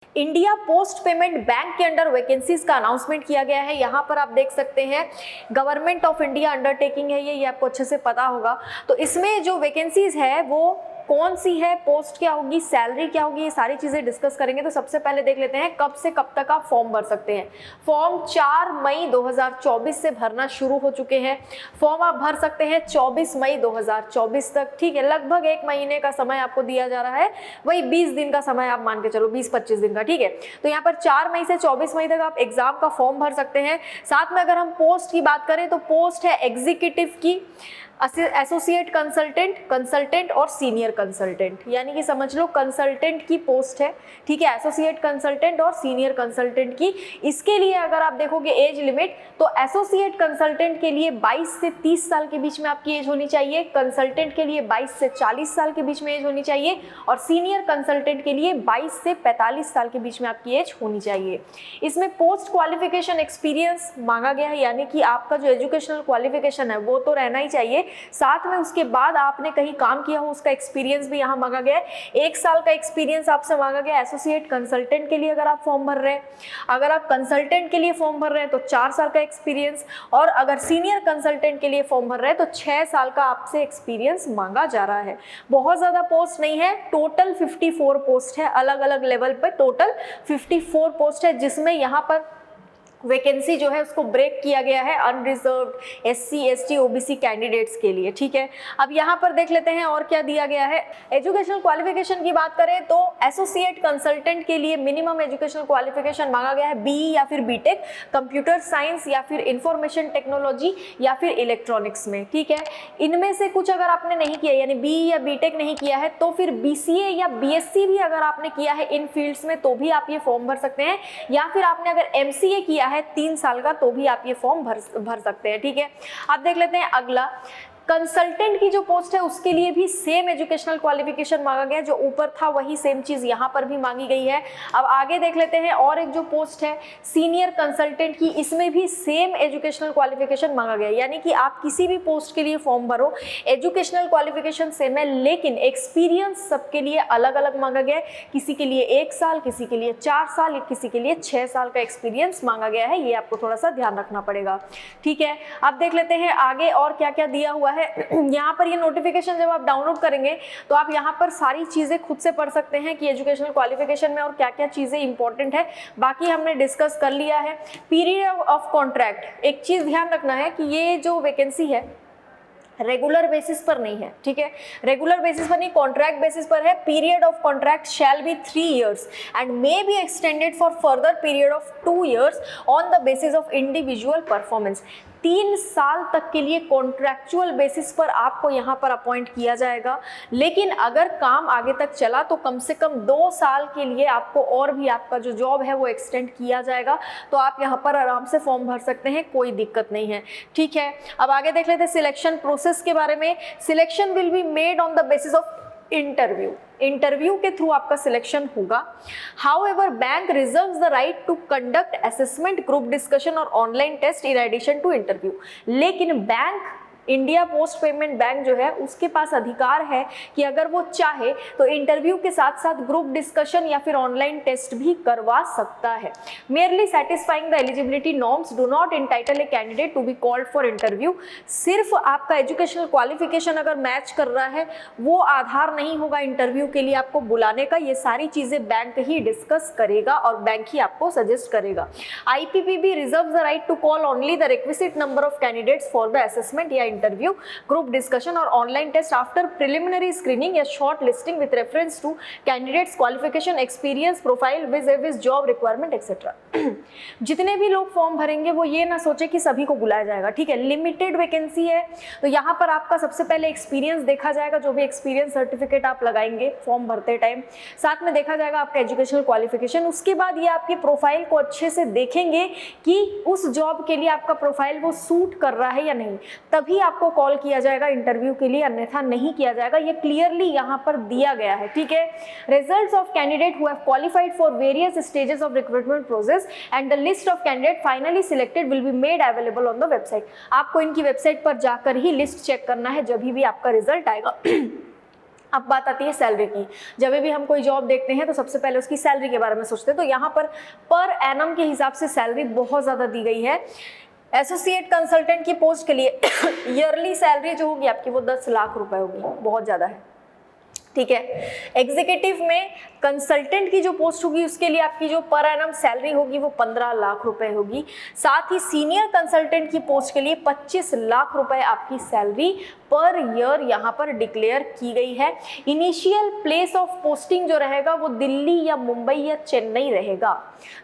India post payment bank के under vacancies का announcement किया गया है। यहाँ पर आप देख सकते हैं गवर्नमेंट ऑफ इंडिया अंडरटेकिंग है ये आपको अच्छे से पता होगा। तो इसमें जो वैकेंसीज है वो कौन सी है, पोस्ट क्या होगी, सैलरी क्या होगी, ये सारी चीजें डिस्कस करेंगे। तो सबसे पहले देख लेते हैं कब से कब तक आप फॉर्म भर सकते हैं। फॉर्म 4 मई 2024 से भरना शुरू हो चुके हैं। फॉर्म आप भर सकते हैं 24 मई 2024 तक, ठीक है। लगभग 1 महीने का समय आपको दिया जा रहा है, वही 20 दिन का समय आप मान के चलो, 20-25 दिन का, ठीक है। तो यहाँ पर 4 मई से 24 मई तक आप एग्जाम का फॉर्म भर सकते हैं। साथ में अगर हम पोस्ट की बात करें तो पोस्ट है एग्जीक्यूटिव की, एसोसिएट कंसल्टेंट, कंसल्टेंट और सीनियर कंसल्टेंट, यानी कि समझ लो कंसल्टेंट की पोस्ट है, ठीक है, एसोसिएट कंसल्टेंट और सीनियर कंसल्टेंट की। इसके लिए अगर आप देखोगे एज लिमिट, तो एसोसिएट कंसल्टेंट के लिए 22 से 30 साल के बीच में आपकी एज होनी चाहिए, कंसल्टेंट के लिए 22 से 40 साल के बीच में एज होनी चाहिए और सीनियर कंसल्टेंट के लिए 22 से 45 साल के बीच में आपकी एज होनी चाहिए। इसमें पोस्ट क्वालिफिकेशन एक्सपीरियंस मांगा गया है, यानी कि आपका जो एजुकेशनल क्वालिफिकेशन है वो तो रहना ही चाहिए, साथ में उसके बाद आपने कहीं काम किया हो उसका एक्सपीरियंस भी यहाँ मांगा गया है। 1 साल का एक्सपीरियंस आपसे मांगा गया एसोसिएट कंसल्टेंट के लिए अगर आप फॉर्म भर रहे हैं। अगर आप कंसल्टेंट के लिए फॉर्म भर रहे हैं तो 4 साल का एक्सपीरियंस, और अगर सीनियर कंसल्टेंट के लिए फॉर्म भर रहे हैं तो 6 साल का आपसे एक्सपीरियंस मांगा जा रहा है। बहुत ज्यादा पोस्ट नहीं है, टोटल 54 पोस्ट है, अलग अलग लेवल पर टोटल 54 पोस्ट है, जिसमें यहाँ पर वैकेंसी जो है उसको ब्रेक किया गया है unreserved SC ST OBC candidates के लिए, ठीक है। अब यहाँ पर देख लेते हैं और क्या दिया गया है। एजुकेशनल क्वालिफिकेशन की बात करें तो एसोसिएट कंसल्टेंट के लिए मिनिमम एजुकेशनल क्वालिफिकेशन मांगा गया है BE या फिर BTech, कंप्यूटर साइंस या फिर इंफॉर्मेशन टेक्नोलॉजी या फिर इलेक्ट्रॉनिक्स में, ठीक है। इनमें से कुछ अगर आपने नहीं किया, यानी BE या BTech नहीं किया है, तो फिर BCA या BSc भी अगर आपने किया है इन फील्ड्स में तो भी आप ये फॉर्म भर सकते हैं, या फिर आपने अगर MCA किया है 3 साल का तो भी आप ये फॉर्म भर सकते हैं, ठीक है। आप देख लेते हैं अगला, कंसल्टेंट की जो पोस्ट है उसके लिए भी सेम एजुकेशनल क्वालिफिकेशन मांगा गया, जो ऊपर था वही सेम चीज यहाँ पर भी मांगी गई है। अब आगे देख लेते हैं और एक जो पोस्ट है सीनियर कंसल्टेंट की, इसमें भी सेम एजुकेशनल क्वालिफिकेशन मांगा गया, यानी कि आप किसी भी पोस्ट के लिए फॉर्म भरो, एजुकेशनल क्वालिफिकेशन सेम है लेकिन एक्सपीरियंस सबके लिए अलग अलग मांगा गया है। किसी के लिए 1 साल, किसी के लिए 4 साल, किसी के लिए 6 साल का एक्सपीरियंस मांगा गया है, ये आपको थोड़ा सा ध्यान रखना पड़ेगा, ठीक है। अब देख लेते हैं आगे और क्या क्या दिया हुआ है। यहाँ पर ये नोटिफिकेशन जब आप डाउनलोड करेंगे तो आप यहाँ पर सारी चीजें खुद से पढ़ सकते हैं कि एजुकेशनल क्वालिफिकेशन में और क्या क्या चीजें इंपॉर्टेंट है, बाकी हमने डिस्कस कर लिया है। पीरियड ऑफ कॉन्ट्रैक्ट, एक चीज ध्यान रखना है कि ये जो वैकेंसी है रेगुलर बेसिस पर नहीं है, ठीक है, रेगुलर बेसिस पर नहीं, कॉन्ट्रैक्ट बेसिस पर है। Period of contract shall be 3 years and may be extended for further period of 2 years on the basis of individual performance. 3 साल तक के लिए कॉन्ट्रैक्चुअल बेसिस पर आपको यहाँ पर अपॉइंट किया जाएगा, लेकिन अगर काम आगे तक चला तो कम से कम 2 साल के लिए आपको और भी आपका जो जॉब है वो एक्सटेंड किया जाएगा। तो आप यहाँ पर आराम से फॉर्म भर सकते हैं, कोई दिक्कत नहीं है, ठीक है। अब आगे देख लेते हैं सिलेक्शन प्रोसेस के बारे में। Selection will be made on the basis of interview, interview के थ्रू आपका सिलेक्शन होगा। However bank reserves the right to conduct assessment, group discussion और online test in addition to interview, लेकिन bank India post payment bank जो है उसके पास अधिकार है कि अगर वो चाहे तो इंटरव्यू के साथ साथ ग्रुप डिस्कशन या फिर ऑनलाइन टेस्ट भी करवा सकता है। Merely satisfying the eligibility norms do not entitle a candidate to be called for interview. सिर्फ आपका एजुकेशनल क्वालिफिकेशन अगर मैच कर रहा है वो आधार नहीं होगा इंटरव्यू के लिए आपको बुलाने का। ये सारी चीजें बैंक ही डिस्कस करेगा और बैंक ही आपको सजेस्ट करेगा। IPPB reserves the right to call only the requisite number of candidates for the assessment या इंटरव्यू, ग्रुप डिस्कशन और online test after preliminary screening या short listing with reference to candidates qualification, experience, profile, vis job requirement etcetera. जितने भी लोग form भरेंगे वो ये ना सोचे कि सभी को बुलाया जाएगा, ठीक है। लिमिटेड वैकेंसी है तो यहाँ पर आपका सबसे पहले एक्सपीरियंस देखा जाएगा, जो भी एक्सपीरियंस सर्टिफिकेट आप लगाएंगे फॉर्म भरते टाइम, साथ में देखा जाएगा आपका एजुकेशनल क्वालिफिकेशन। उसके बाद ये आपकी प्रोफाइल को अच्छे से देखेंगे कि उस जॉब के लिए आपका प्रोफाइल वो सूट कर रहा है या नहीं, तभी आपको कॉल किया जाएगा इंटरव्यू के लिए, अन्यथा नहीं किया जाएगा। ये क्लियरली यहाँ पर दिया गया है, ठीक है। Results of candidate who have qualified for various stages of recruitment process and the list of candidate finally selected will be made available on the website. आपको इनकी वेबसाइट पर जाकर ही लिस्ट चेक करना है जब भी आपका रिजल्ट आएगा। अब बात आती है सैलरी की। जब भी हम कोई जॉब देखते हैं तो सबसे पहले उसकी सैलरी के बारे में सोचते हैं। तो यहाँ पर एनम के हिसाब से सैलरी बहुत ज़्यादा दी गई है। एसोसिएट कंसल्टेंट की पोस्ट के लिए ईयरली सैलरी जो होगी आपकी वो 10 लाख रुपए होगी, बहुत ज़्यादा है, ठीक है। एग्जीक्यूटिव में कंसल्टेंट की जो पोस्ट होगी उसके लिए आपकी जो पर एनम सैलरी होगी वो 15 लाख रुपए होगी। साथ ही सीनियर कंसल्टेंट की पोस्ट के लिए 25 लाख रुपए आपकी सैलरी पर ईयर यहाँ पर डिक्लेयर की गई है। इनिशियल प्लेस ऑफ पोस्टिंग जो रहेगा वो दिल्ली या मुंबई या चेन्नई रहेगा।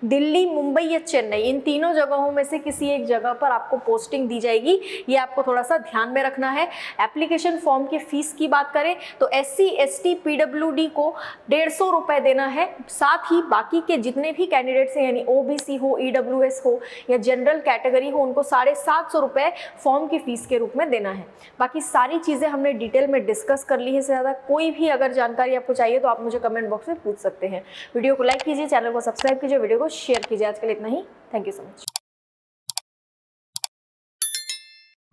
दिल्ली, मुंबई या चेन्नई, इन तीनों जगहों में से किसी एक जगह पर आपको पोस्टिंग दी जाएगी, ये आपको थोड़ा सा ध्यान में रखना है। एप्लीकेशन फॉर्म की फीस की बात करें तो SC ST PWD को 150 रुपए देना है। साथ ही बाकी के जितने भी कैंडिडेट्स हैं यानी OBC हो, EWS हो या जनरल कैटेगरी हो, उनको 750 रुपए फॉर्म की फीस के रूप में देना है। बाकी सारी चीज़ें हमने डिटेल में डिस्कस कर ली है। से ज़्यादा कोई भी अगर जानकारी आपको चाहिए तो आप मुझे कमेंट बॉक्स में पूछ सकते हैं। वीडियो को लाइक कीजिए, चैनल को सब्सक्राइब कीजिए, वीडियो को शेयर कीजिए। आज के लिए इतना ही। Thank you so much.